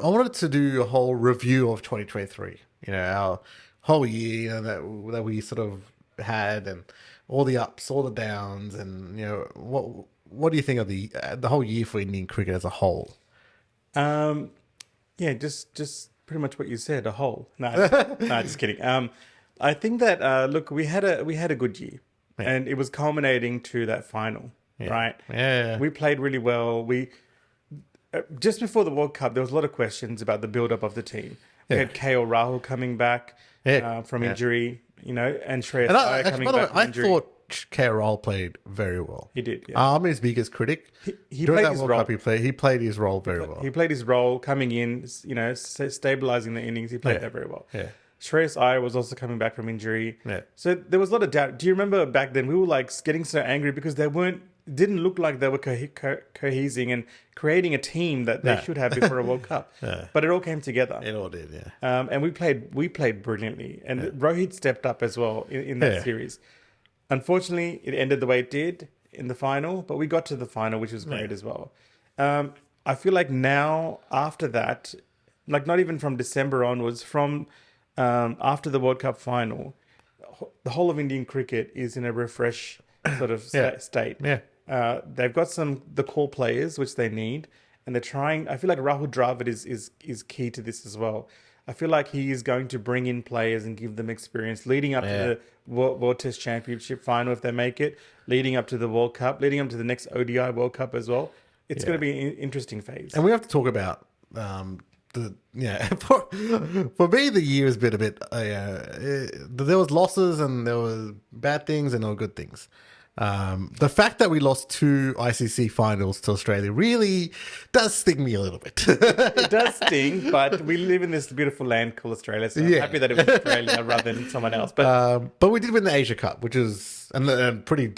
I wanted to do a whole review of 2023. Our whole year, that we sort of had, and all the ups, all the downs, and what do you think of the whole year for Indian cricket as a whole? Yeah, just pretty much what you said, a whole. No, no, just kidding. I think that look, we had a good year, and it was culminating to that final, right? Yeah. We played really well. We just before the World Cup, there was a lot of questions about the build-up of the team. We had KL Rahul coming back from injury, and Shreyas Iyer coming back from injury. I thought KL played very well. He did. Yeah. I'm his biggest critic. He During played that his World role. Cup, he played his role very well. He played his role coming in, stabilizing the innings. He played that very well. Yeah. Shreyas Iyer was also coming back from injury. Yeah. So there was a lot of doubt. Do you remember back then we were like getting so angry because didn't look like they were cohesing and creating a team that they should have before a World Cup. But it all came together. It all did, yeah. And we played brilliantly. And Rohit stepped up as well in that series. Unfortunately, it ended the way it did in the final, but we got to the final, which was great as well. I feel like now, after that, like not even from December onwards, from after the World Cup final, the whole of Indian cricket is in a refresh sort of state. Yeah. They've got the core players, which they need, and they're trying. I feel like Rahul Dravid is key to this as well. I feel like he is going to bring in players and give them experience leading up to the World Test Championship final if they make it, leading up to the World Cup, leading up to the next ODI World Cup as well. It's going to be an interesting phase. And we have to talk about for me the year has been a bit. There was losses and there was bad things and there were good things. The fact that we lost 2 ICC finals to Australia really does sting me a little bit. It does sting, but we live in this beautiful land called Australia, so I'm happy that it was Australia rather than someone else. But we did win the Asia Cup, which is a pretty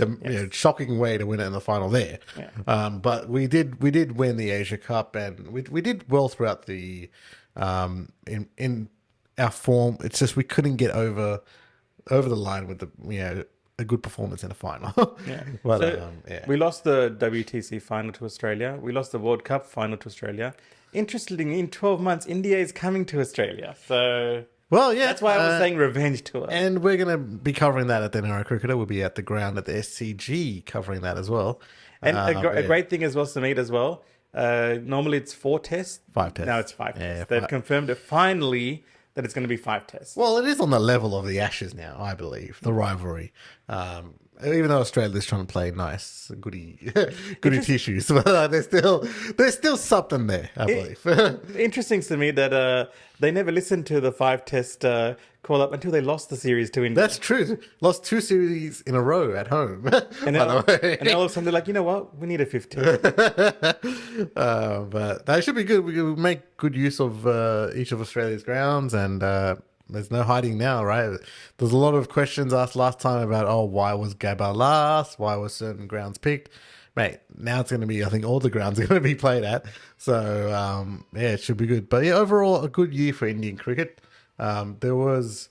shocking way to win it in the final there. Yeah. But we did win the Asia Cup, and we did well throughout the in our form. It's just we couldn't get over the line with the a good performance in a final. But, we lost the WTC final to Australia. We lost the World Cup final to Australia. Interestingly, in 12 months, India is coming to Australia. So, that's why I was saying revenge tour. And we're going to be covering that at the NRI Cricketer. We'll be at the ground at the SCG covering that as well. And a great thing as well, Samit, as well. Normally it's 4 tests. 5 tests. Now it's 5 tests. They've confirmed it finally that it's going to be 5 tests. Well, it is on the level of the Ashes now, I believe, the rivalry. Even though Australia's trying to play nice, goody tissues, but there's still something there, I believe. Interesting to me that they never listened to the 5 test call up until they lost the series to India. That's true. Lost 2 series in a row at home. And then all of a sudden they're like, you know what? We need a 5th test. But that should be good. We make good use of each of Australia's grounds, and there's no hiding now, right? There's a lot of questions asked last time about, why was Gabba last? Why were certain grounds picked? Mate, now it's going to be, I think all the grounds are going to be played at. So, it should be good. But yeah, overall, a good year for Indian cricket. There was,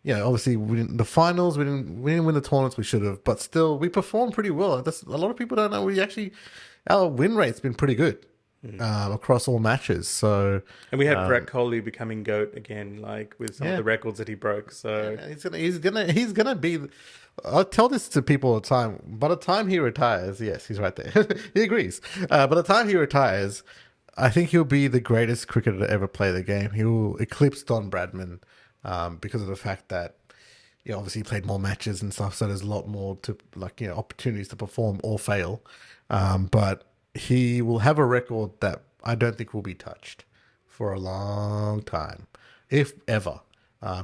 obviously the finals, we didn't win the tournaments we should have, but still we performed pretty well. A lot of people don't know our win rate's been pretty good. Across all matches, so and we had Virat Kohli becoming GOAT again, like with some of the records that he broke. So he's gonna be. I tell this to people all the time. By the time he retires, yes, he's right there. He agrees. By the time he retires, I think he'll be the greatest cricketer to ever play the game. He will eclipse Don Bradman because of the fact that obviously he played more matches and stuff. So there's a lot more to opportunities to perform or fail, but he will have a record that I don't think will be touched for a long time, if ever.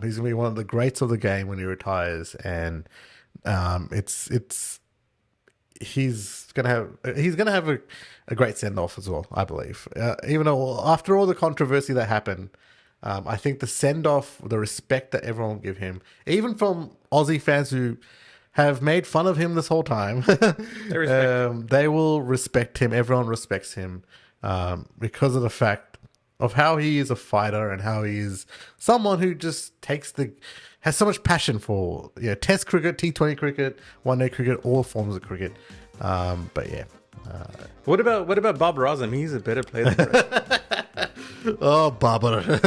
He's gonna be one of the greats of the game when he retires, and he's gonna have a great send off as well, I believe. Even though after all the controversy that happened, I think the send off, the respect that everyone will give him, even from Aussie fans who have made fun of him this whole time. They will respect him. Everyone respects him because of the fact of how he is a fighter and how he is someone who just has so much passion for Test cricket, T20 cricket, one-day cricket, all forms of cricket. But yeah. What about Bob Rosam? He's a better player than Oh, Barbara.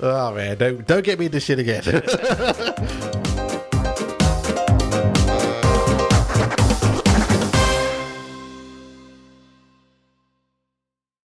Oh, man. Don't get me into shit again.